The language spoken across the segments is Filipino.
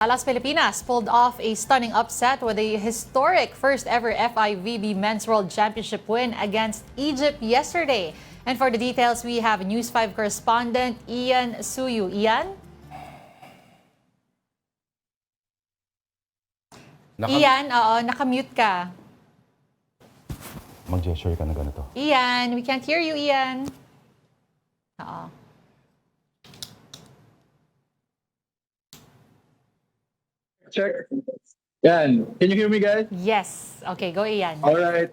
Alas Pilipinas pulled off a stunning upset with a historic first ever FIVB Men's World Championship win against Egypt yesterday. And for the details, we have News 5 correspondent Ian Suyu. Ian? Ian, nakamute ka. Mag-gesture ka na ganito. Ian, we can't hear you, Ian. Check. Yan. Can you hear me, guys? Yes. Okay, go Ian. All right.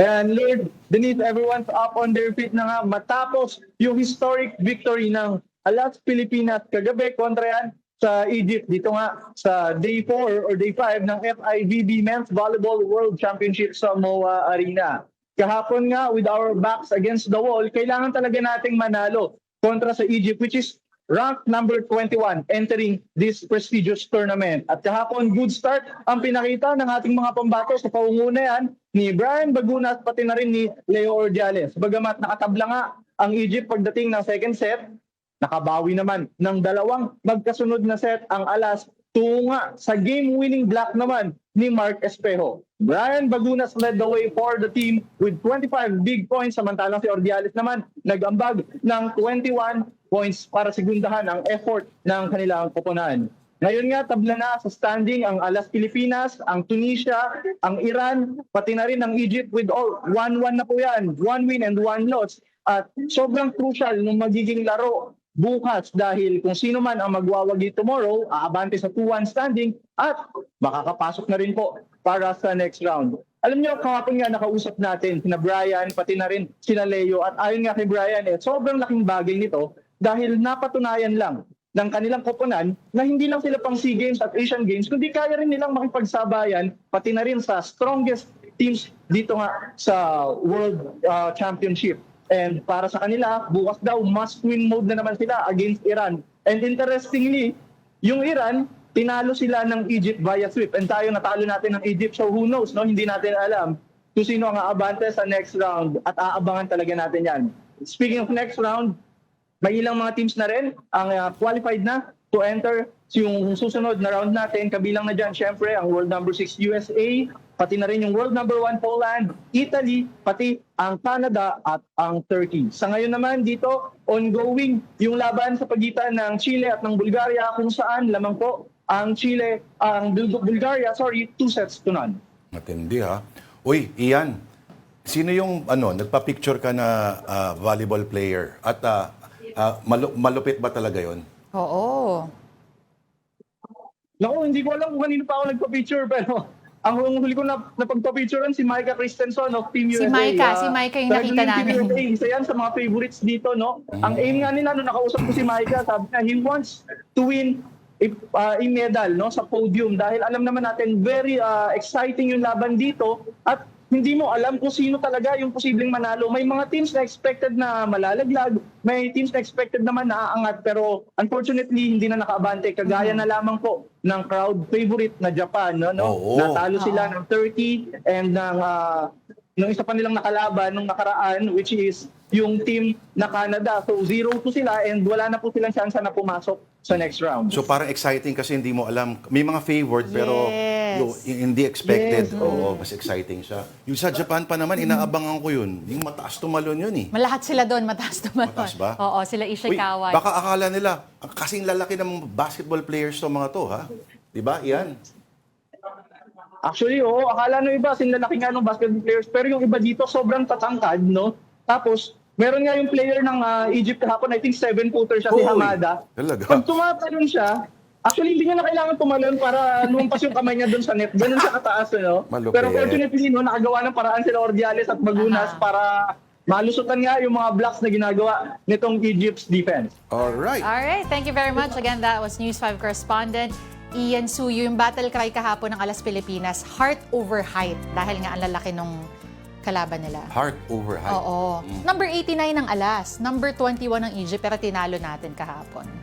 And Lord, Denise, everyone's up on their feet na nga matapos yung historic victory ng Alas Pilipinas kagabi kontra yan sa Egypt. Dito nga sa Day 4 or Day 5 ng FIVB Men's Volleyball World Championship sa MOA Arena. Kahapon nga, with our backs against the wall, kailangan talaga nating manalo kontra sa Egypt, which is ranked number 21 entering this prestigious tournament. At kahapon, good start ang pinakita ng ating mga pambato sa paunguna yan ni Brian Bagunas pati na rin ni Leo Ordiales. Bagamat nakatabla nga ang Egypt pagdating ng second set, nakabawi naman ng dalawang magkasunod na set ang Alas tungo nga sa game-winning block naman ni Mark Espejo. Brian Bagunas led the way for the team with 25 big points, samantalang si Ordiales naman nag-ambag ng 21 points para segundahan ang effort ng kanilang koponan. Ngayon nga, tabla na sa standing ang Alas Pilipinas, ang Tunisia, ang Iran, pati na rin ang Egypt with all 1-1 na po yan. 1 win and 1 loss. At sobrang crucial nung magiging laro bukas dahil kung sino man ang magwawagi tomorrow, aabante sa 2-1 standing at makakapasok na rin po para sa next round. Alam niyo, kahapon nga nakausap natin sina Brian, pati na rin sina Leo at ayon nga kay Brian, sobrang laking bagay nito dahil napatunayan lang ng kanilang koponan na hindi lang sila pang SEA Games at Asian Games, kundi kaya rin nilang makipagsabayan pati na rin sa strongest teams dito nga sa World Championship. And para sa kanila, bukas daw, must-win mode na naman sila against Iran. And interestingly, yung Iran, tinalo sila ng Egypt via sweep. And tayo natalo natin ng Egypt, so who knows, no? Hindi natin alam kung sino ang aabante sa next round at aabangan talaga natin yan. Speaking of next round, may ilang mga teams na rin ang qualified na to enter yung susunod na round natin. Kabilang na dyan, syempre, ang world number 6 USA, pati na rin yung world number 1 Poland, Italy, pati ang Canada at ang Turkey. Sa ngayon naman dito, ongoing yung laban sa pagitan ng Chile at ng Bulgaria kung saan lamang po ang Bulgaria, 2 sets to none. Matindi ha. Uy, Ian, sino yung nagpa-picture ka na volleyball player? At malupit ba talaga yon? Oo. Naku, hindi ko alam kung kanino pa ako nagpa-picture pero ang huli ko na napagpa-picturean si Micah Christensen of Team USA. Si Micah yung nakita namin. Team USA, isa yan sa mga favorites dito, no? Ang aim nga nila, nung nakausap ko si Micah, sabi niya, he wants to win a medal, no, sa podium dahil alam naman natin, very exciting yung laban dito at hindi mo alam kung sino talaga yung posibleng manalo. May mga teams na expected na malalaglag, may teams na expected naman na aangat, pero unfortunately hindi na nakaabante. Kagaya na lamang po ng crowd favorite na Japan, no? Natalo sila ng 30 and ng isa pa nilang nakalaban nung nakaraan, which is yung team na Canada. So 0-2 sila and wala na po silang chance na pumasok sa next round. So parang exciting kasi hindi mo alam. May mga favored pero hindi expected. Yes. Oo, mas exciting siya. Yung sa Japan pa naman, inaabangan ko yun. Yung mataas tumalon yun eh. Malahat sila doon, mataas tumalon. Mataas ba? Oo, sila Ishikawa. Baka akala nila, kasing lalaki ng basketball players to mga to, ha? Diba, Ian? Actually, akala nung iba, sinlalaki nga ng basketball players, pero yung iba dito sobrang tatangkad, no? Tapos, meron nga yung player ng Egypt kahapon, I think 7-footer siya, si Hamada. Talaga? Pag tumatalon siya, actually hindi niya na kailangan tumalon para lumampas yung kamay niya doon sa net. Ganun siya kataas, no? Malupit. Pero fortunately, no, nakagawa ng paraan sila Ordiales at Bagunas para malusutan nga yung mga blocks na ginagawa nitong Egypt's defense. Alright. Alright, thank you very much. Again, that was News 5 correspondent Ian Suyu. Yung battle cry kahapon ng Alas Pilipinas, heart over height. Dahil nga ang lalaki nung kalaban nila. Heart over height. Oo. Number 89 ng Alas, number 21 ng Egypt, pero tinalo natin kahapon.